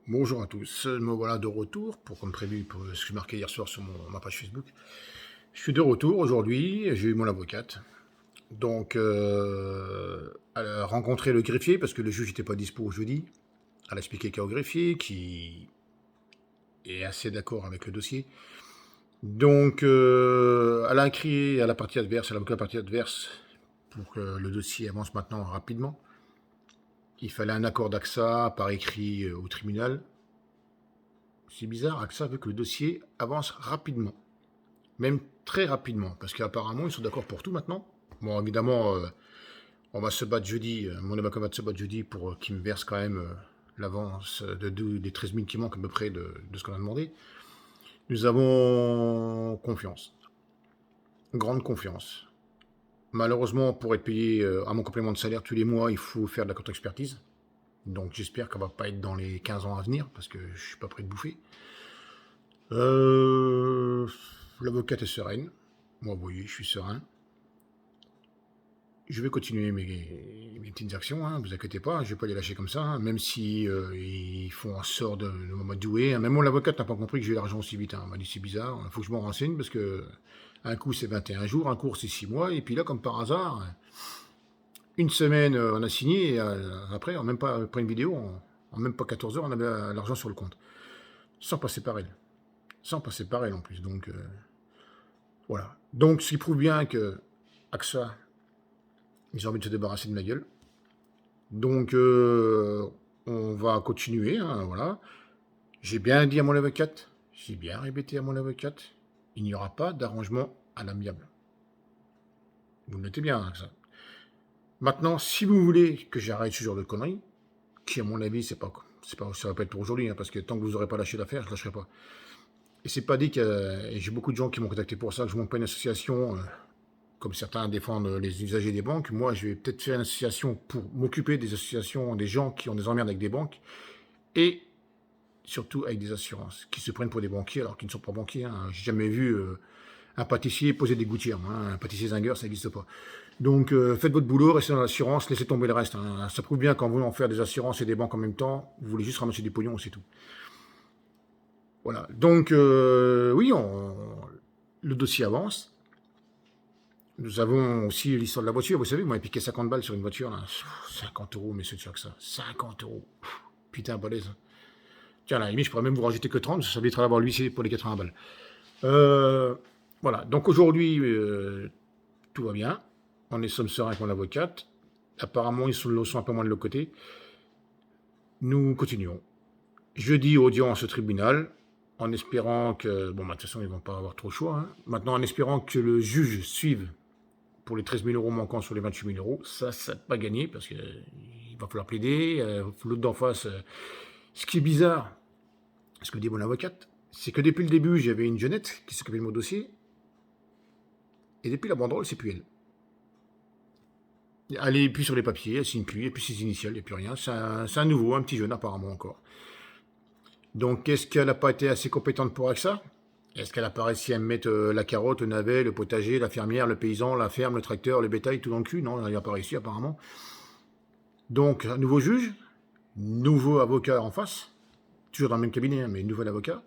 Bonjour à tous, me voilà de retour, comme prévu, pour ce que j'ai marqué hier soir sur ma page Facebook. Je suis de retour aujourd'hui, j'ai eu mon avocate. Donc, elle a rencontré le greffier, parce que le juge n'était pas dispo jeudi. Elle a expliqué qu'au greffier, qui est assez d'accord avec le dossier. Donc, elle a écrit à la partie adverse, à l'avocat de la partie adverse, pour que le dossier avance maintenant rapidement. Il fallait un accord d'AXA par écrit au tribunal. C'est bizarre, AXA veut que le dossier avance rapidement. Même très rapidement, parce qu'apparemment, ils sont d'accord pour tout maintenant. Bon, évidemment, on va se battre jeudi, mon avocat va se battre jeudi pour qu'il me verse quand même l'avance des 13 000 qui manquent à peu près de ce qu'on a demandé. Nous avons confiance, grande confiance. Malheureusement, pour être payé à mon complément de salaire tous les mois, il faut faire de la contre-expertise. Donc j'espère qu'elle va pas être dans les 15 ans à venir, parce que je suis pas prêt de bouffer. L'avocate est sereine. Moi, vous voyez, je suis serein. Je vais continuer mes petites actions, hein, vous inquiétez pas, je vais pas les lâcher comme ça, hein, même si ils font un sort de m'amadouer. Hein. Même mon avocate n'a pas compris que j'ai eu l'argent aussi vite. Hein. Elle m'a dit c'est bizarre, il faut que je m'en renseigne parce que un coup c'est 21 jours, un cours c'est 6 mois, et puis là, comme par hasard, une semaine on a signé, et après, en même pas après une vidéo, en même pas 14 heures, on avait l'argent sur le compte. Sans passer par elle. Sans passer par elle en plus. Donc voilà. Donc ce qui prouve bien que AXA, ils ont envie de se débarrasser de ma gueule. Donc, on va continuer, hein, voilà. J'ai bien dit à mon avocate, j'ai bien répété à mon avocate, il n'y aura pas d'arrangement à l'amiable. Vous le notez bien, hein, ça. Maintenant, si vous voulez que j'arrête ce genre de conneries, qui à mon avis, ça va pas être pour aujourd'hui, hein, parce que tant que vous n'aurez pas lâché l'affaire, je ne lâcherai pas. Et c'est pas dit que, et j'ai beaucoup de gens qui m'ont contacté pour ça, que je ne monte pas une association, comme certains défendent les usagers des banques. Moi, je vais peut-être faire une association pour m'occuper des associations, des gens qui ont des emmerdes avec des banques, et surtout avec des assurances, qui se prennent pour des banquiers alors qu'ils ne sont pas banquiers. Hein. J'ai jamais vu un pâtissier poser des gouttières. Hein. Un pâtissier zingueur, ça n'existe pas. Donc faites votre boulot, restez dans l'assurance, laissez tomber le reste. Hein. Ça prouve bien qu'en voulant faire des assurances et des banques en même temps, vous voulez juste ramasser du pognon, c'est tout. Voilà. Donc oui, le dossier avance. Nous avons aussi l'histoire de la voiture. Vous savez, vous m'avez piqué 50 balles sur une voiture. Là. 50 euros, mais c'est sûr que ça. 50 euros. Putain, balèze. Tiens, à la limite, je pourrais même vous rajouter que 30, ça évitera d'avoir l'huissier pour les 80 balles. Voilà, donc aujourd'hui, tout va bien. On est serein avec mon avocate. Apparemment, ils sont un peu moins de l'autre côté. Nous continuons. Jeudi, audience au tribunal, en espérant que... Bon, bah, de toute façon, ils ne vont pas avoir trop le choix. Hein. Maintenant, en espérant que le juge suive pour les 13 000 euros manquants sur les 28 000 euros. Ça n'a pas gagné, parce qu'il va falloir plaider. L'autre d'en face... ce qui est bizarre, ce que dit mon avocate, c'est que depuis le début, j'avais une jeunette qui s'occupait de mon dossier, et depuis la banderole, c'est plus elle. Elle est plus sur les papiers, elle signe plus, et puis ses initiales, il n'y a plus rien. C'est un nouveau, un petit jeune apparemment encore. Donc, est-ce qu'elle n'a pas été assez compétente pour ça? Est-ce qu'elle a pas réussi à me mettre la carotte, le navet, le potager, la fermière, le paysan, la ferme, le tracteur, le bétail, tout dans le cul? Non, elle n'a pas réussi apparemment. Donc, un nouveau juge, nouveau avocat en face, toujours dans le même cabinet, hein, mais nouvel avocat,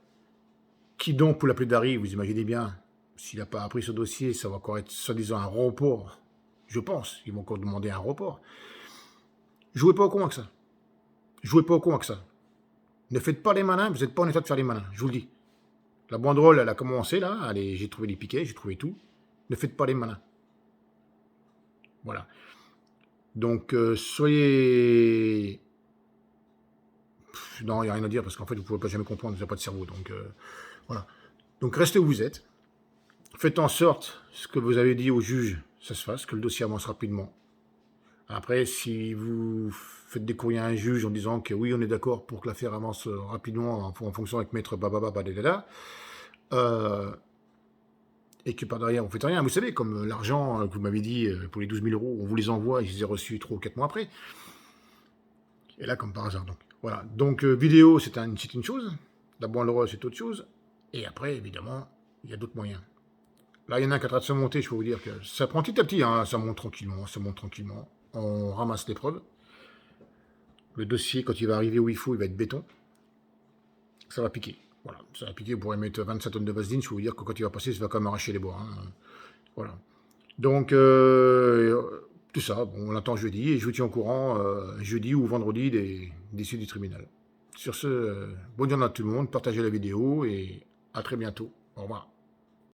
qui donc, pour la plaidoirie, vous imaginez bien, s'il n'a pas appris ce dossier, ça va encore être soi-disant un report. Je pense, ils vont encore demander un report. Jouez pas au con avec ça. Jouez pas au con avec ça. Ne faites pas les malins, vous n'êtes pas en état de faire les malins, je vous le dis. La banderole, elle a commencé là, j'ai trouvé les piquets, j'ai trouvé tout. Ne faites pas les malins. Voilà. Donc, soyez... non, il n'y a rien à dire, parce qu'en fait, vous ne pouvez pas jamais comprendre, vous n'avez pas de cerveau. Donc, voilà. Donc, restez où vous êtes. Faites en sorte, ce que vous avez dit au juge, ça se fasse, que le dossier avance rapidement. Après, si vous faites des courriers à un juge en disant que oui, on est d'accord pour que l'affaire avance rapidement en fonction avec maître bababa, badadada, et que par derrière, vous faites rien. Vous savez, comme l'argent que vous m'avez dit pour les 12 000 euros, on vous les envoie et je les ai reçus 3 ou 4 mois après. Et là, comme par hasard, donc. Voilà. Donc, vidéo, c'est une chose. La banderole, c'est autre chose. Et après, évidemment, il y a d'autres moyens. Là, il y en a un qui est en train de se monter, je peux vous dire que ça prend petit à petit, hein, ça monte tranquillement, ça monte tranquillement. On ramasse les preuves. Le dossier, quand il va arriver où il faut, il va être béton. ça va piquer. Voilà, ça va piquer, vous pourrez mettre 25 tonnes de vaseline, je peux vous dire que quand il va passer, ça va quand même arracher les bois. Hein. Voilà. Donc, tout ça, bon, on l'attend jeudi, et je vous tiens au courant jeudi ou vendredi des suites du tribunal. Sur ce, bonne journée à tout le monde, partagez la vidéo, et à très bientôt. Au revoir.